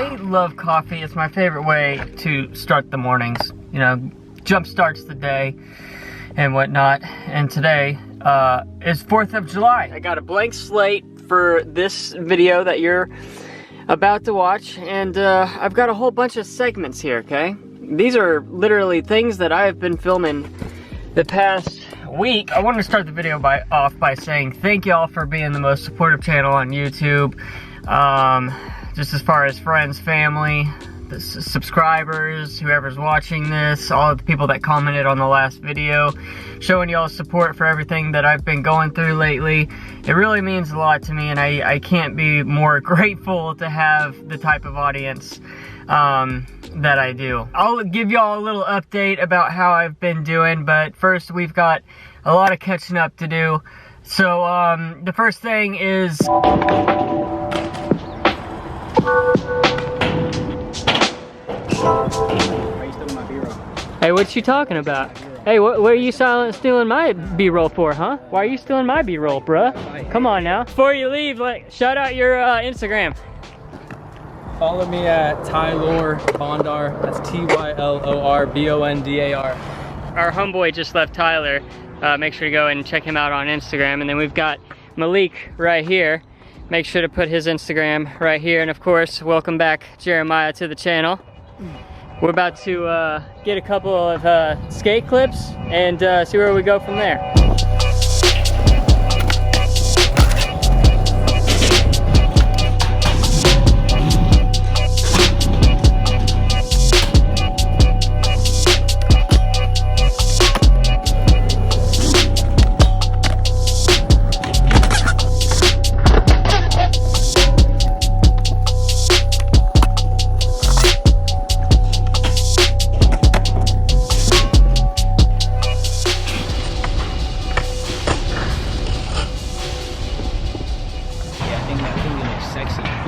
I love coffee. It's my favorite way to start the mornings. You know, jump starts the day and whatnot. And today is 4th of July. I got a blank slate for this video that you're about to watch, and I've got a whole bunch of segments here, okay? These are literally things that I have been filming the past week. I wanted to start the video off by saying thank y'all for being the most supportive channel on YouTube. Just as far as friends, family, the subscribers, whoever's watching this, all of the people that commented on the last video, showing y'all's support for everything that I've been going through lately. It really means a lot to me, and I can't be more grateful to have the type of audience that I do. I'll give y'all a little update about how I've been doing, but first we've got a lot of catching up to do. So the first thing is hey, what you talking about? Hey, what are you stealing my B-roll for, huh? Why are you stealing my B-roll, bruh? Come on now. Before you leave, shout out your Instagram. Follow me at Tylor Bondar. That's TYLORBONDAR. Our homeboy just left Tyler. Make sure to go and check him out on Instagram. And then we've got Malik right here. Make sure to put his Instagram right here. And of course, welcome back Jeremiah to the channel. We're about to get a couple of skate clips and see where we go from there.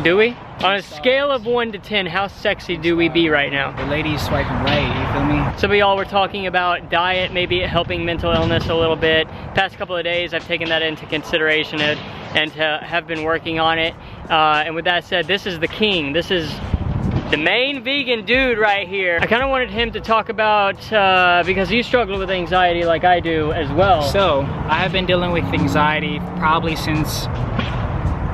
Do we? On a scale of 1 to 10, how sexy do we be right now? The lady's swiping right, you feel me? Some of y'all were talking about diet, maybe helping mental illness a little bit. Past couple of days, I've taken that into consideration and have been working on it. And with that said, this is the king. This is the main vegan dude right here. I kind of wanted him to talk about, because you struggle with anxiety like I do as well. So, I have been dealing with anxiety probably since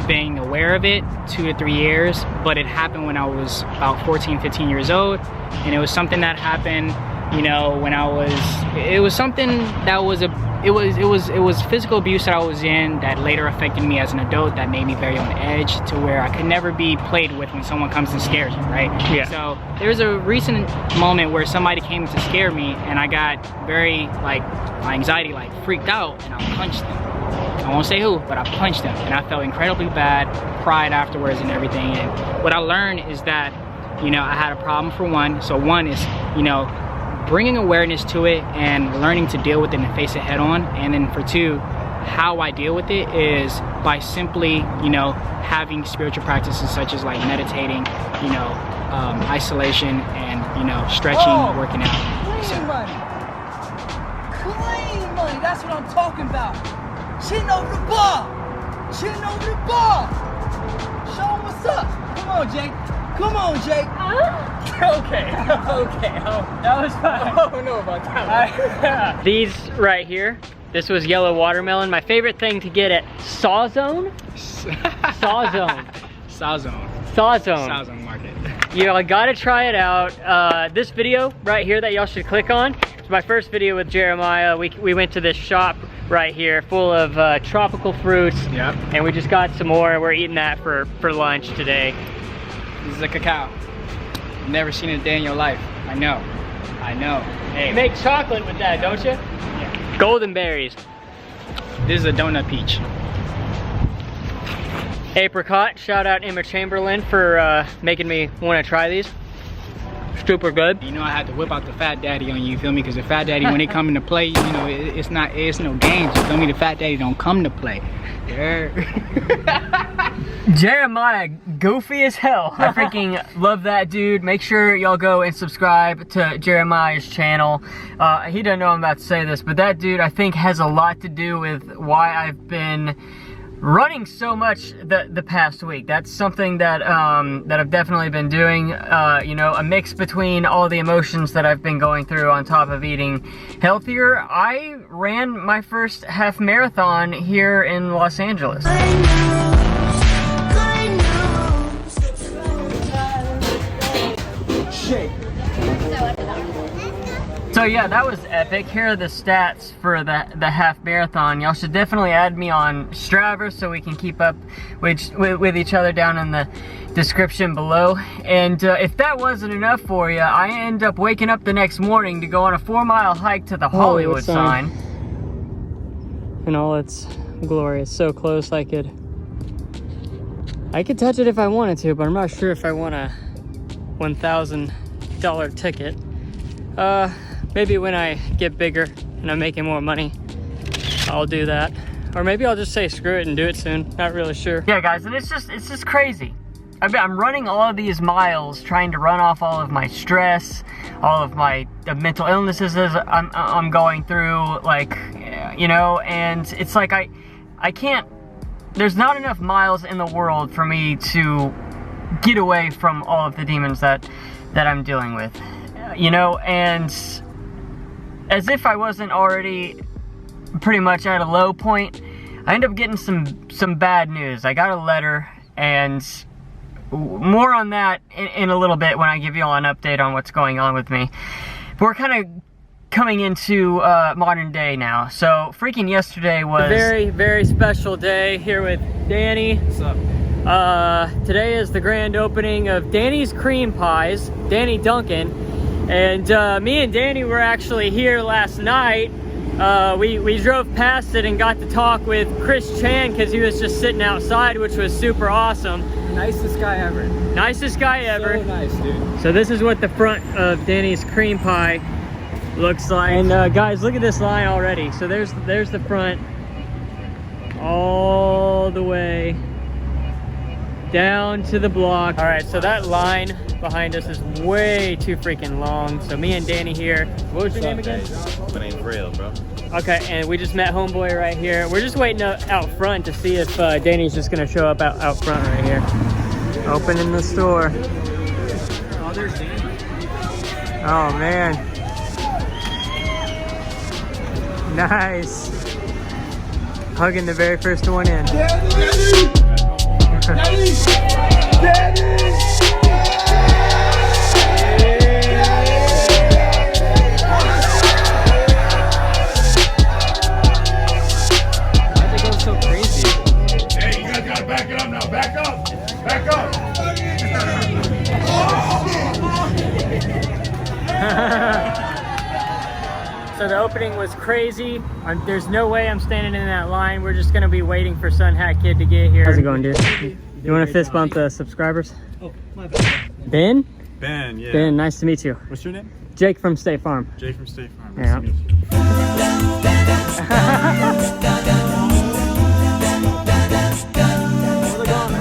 being aware of it 2 to 3 years, but it happened when I was about 14, 15 years old, and it was something that happened, you know, when it was something that was it was physical abuse that I was in that later affected me as an adult, that made me very on edge to where I could never be played with when someone comes and scares you, right? Yeah. So there was a recent moment where somebody came to scare me, and I got very, my anxiety freaked out, and I punched them. I won't say who, but I punched him, and I felt incredibly bad, cried afterwards and everything. And what I learned is that, you know, I had a problem for one. So one is, you know, bringing awareness to it and learning to deal with it and face it head on. And then for two, how I deal with it is by simply, you know, having spiritual practices such as meditating, you know, isolation, and, you know, stretching, working out. Clean money. Clean money, that's what I'm talking about. Chin over the bar! Chin over the bar! Show him what's up! Come on, Jake! Come on, Jake! Okay. That was fine. I don't know about that one. These right here, this was yellow watermelon. My favorite thing to get at Sawzone? Sawzone. Sawzone. Sawzone. Sawzone Market. Y'all gotta try it out. This video right here that y'all should click on, it's my first video with Jeremiah. We went to this shop right here full of tropical fruits. Yep. And we just got some more. We're eating that for lunch today. this is a cacao. You've never seen it a day in your life. I know. Hey, you make chocolate with that, don't you? Yeah. Golden berries. This is a donut peach. Apricot. Shout out Emma Chamberlain for making me want to try these. Super good. You know, I had to whip out the fat daddy on you, you feel me? Because the fat daddy, when they come into play, you know, it's no games, you feel me? The fat daddy don't come to play. Yeah. Jeremiah, goofy as hell. I freaking love that dude. Make sure y'all go and subscribe to Jeremiah's channel. He doesn't know I'm about to say this, but that dude I think has a lot to do with why I've been running so much the past week. That's something that that I've definitely been doing. You know, a mix between all the emotions that I've been going through on top of eating healthier. I ran my first half marathon here in Los Angeles. So yeah, that was epic. Here are the stats for the half marathon. Y'all should definitely add me on Strava so we can keep up with each other down in the description below. And if that wasn't enough for you, I end up waking up the next morning to go on a 4-mile hike to the Hollywood sign. In all its glory, it's so close. I could touch it if I wanted to, but I'm not sure if I want a $1,000 ticket. Maybe when I get bigger and I'm making more money, I'll do that. Or maybe I'll just say screw it and do it soon. Not really sure. Yeah, guys, and it's just crazy. I'm running all of these miles trying to run off all of my stress, all of my mental illnesses I'm going through, like, you know, and it's like I can't, there's not enough miles in the world for me to get away from all of the demons that I'm dealing with, you know, and as if I wasn't already pretty much at a low point, I end up getting some bad news. I got a letter, and more on that in a little bit when I give you all an update on what's going on with me. But we're kind of coming into modern day now. So freaking yesterday was a very, very special day here with Danny. What's up? Today is the grand opening of Danny's Cream Pies, Danny Duncan. And me and Danny were actually here last night. We drove past it and got to talk with Chris Chan because he was just sitting outside, which was super awesome. Nicest guy ever. Nicest guy ever. So nice, dude. So this is what the front of Danny's Cream Pie looks like. And guys, look at this line already. So there's the front all the way down to the block. All right, so that line behind us is way too freaking long. So me and Danny here. What was your name again? My name's Rail, bro. Okay, and we just met homeboy right here. We're just waiting out front to see if Danny's just gonna show up out front right here. Opening the store. Oh, there's Danny. Oh man. Nice. Hugging the very first one in. Daddy! Daddy! Daddy! Back it up now. Back up. Back up. So the opening was crazy. There's no way I'm standing in that line. We're just gonna be waiting for Sunhatkid to get here. How's it going, dude? You want to fist bump the subscribers? Oh, my bad. Ben? Ben, yeah. Ben, nice to meet you. What's your name? Jake from State Farm. Jake from State Farm. Yeah. Nice to meet you.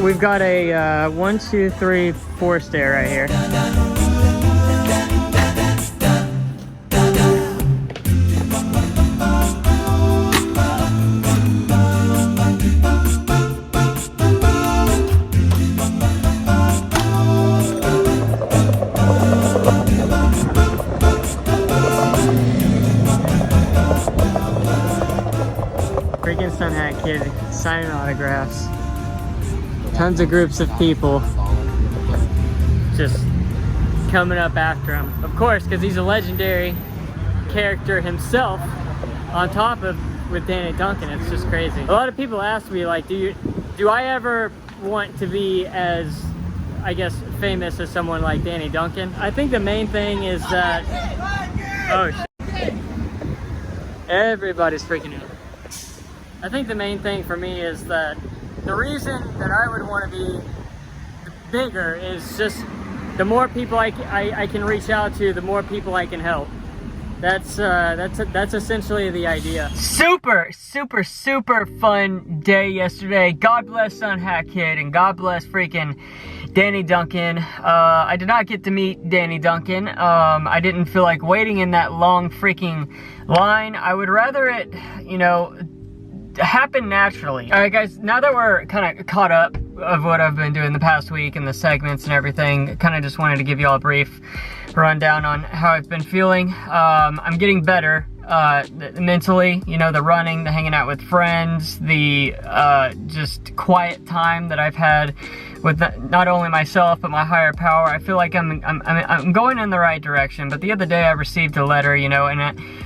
We've got a 1, 2, 3, 4 stair right here. Freaking Sunhatkid signing autographs. Tons of groups of people just coming up after him. Of course, because he's a legendary character himself on top of with Danny Duncan. It's just crazy. A lot of people ask me, like, do I ever want to be as, I guess, famous as someone like Danny Duncan? I think the main thing is that, oh shit. Everybody's freaking out. I think the main thing for me is that the reason that I would want to be bigger is just the more people I can reach out to, the more people I can help. That's essentially the idea. Super fun day yesterday. God bless Sunhatkid and God bless freaking Danny Duncan. I did not get to meet Danny Duncan. I didn't feel like waiting in that long freaking line. I would rather it, you know, happened naturally. All right, guys, now that we're kind of caught up of what I've been doing the past week and the segments and everything, kind of just wanted to give you all a brief rundown on how I've been feeling. I'm getting better mentally, you know, the running, the hanging out with friends, the just quiet time that I've had with not only myself but my higher power. I feel like I'm going in the right direction. But the other day I received a letter, you know, and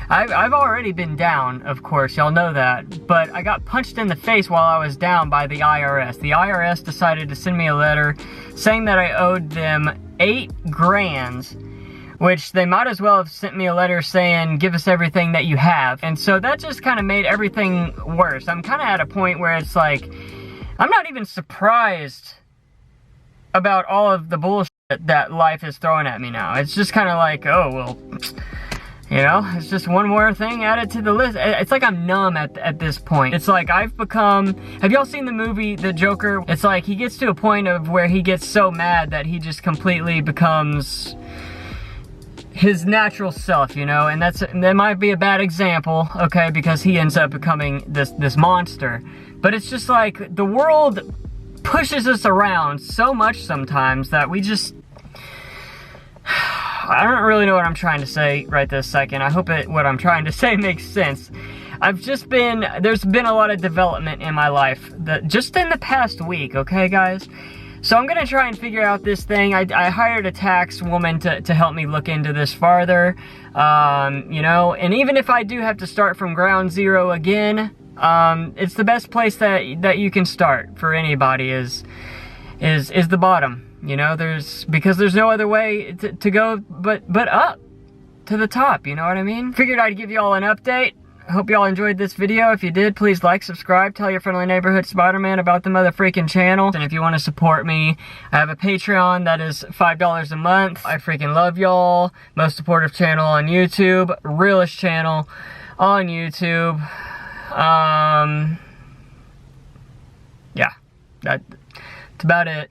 I've already been down, of course, y'all know that, but I got punched in the face while I was down by the IRS. The IRS decided to send me a letter saying that I owed them $8,000, which they might as well have sent me a letter saying, give us everything that you have. And so that just kind of made everything worse. I'm kind of at a point where it's like, I'm not even surprised about all of the bullshit that life is throwing at me now. It's just kind of like, oh, well, you know, it's just one more thing added to the list. It's like I'm numb at this point. It's like I've become, have y'all seen the movie The Joker? It's like he gets to a point of where he gets so mad that he just completely becomes his natural self, you know, and that might be a bad example, okay, because he ends up becoming this monster. But it's just like the world pushes us around so much sometimes that we just, I don't really know what I'm trying to say right this second. I hope what I'm trying to say makes sense. there's been a lot of development in my life just in the past week, okay guys? So I'm gonna try and figure out this thing. I hired a tax woman to help me look into this farther, you know, and even if I do have to start from ground zero again, it's the best place that you can start for anybody is the bottom, you know, because there's no other way to go but up to the top, you know what I mean? Figured I'd give you all an update. Hope y'all enjoyed this video. If you did, please like, subscribe, tell your friendly neighborhood Spider-Man about the motherfreaking channel. And if you want to support me, I have a Patreon that is $5 a month. I freaking love y'all. Most supportive channel on YouTube. Realest channel on YouTube. Yeah, that's about it.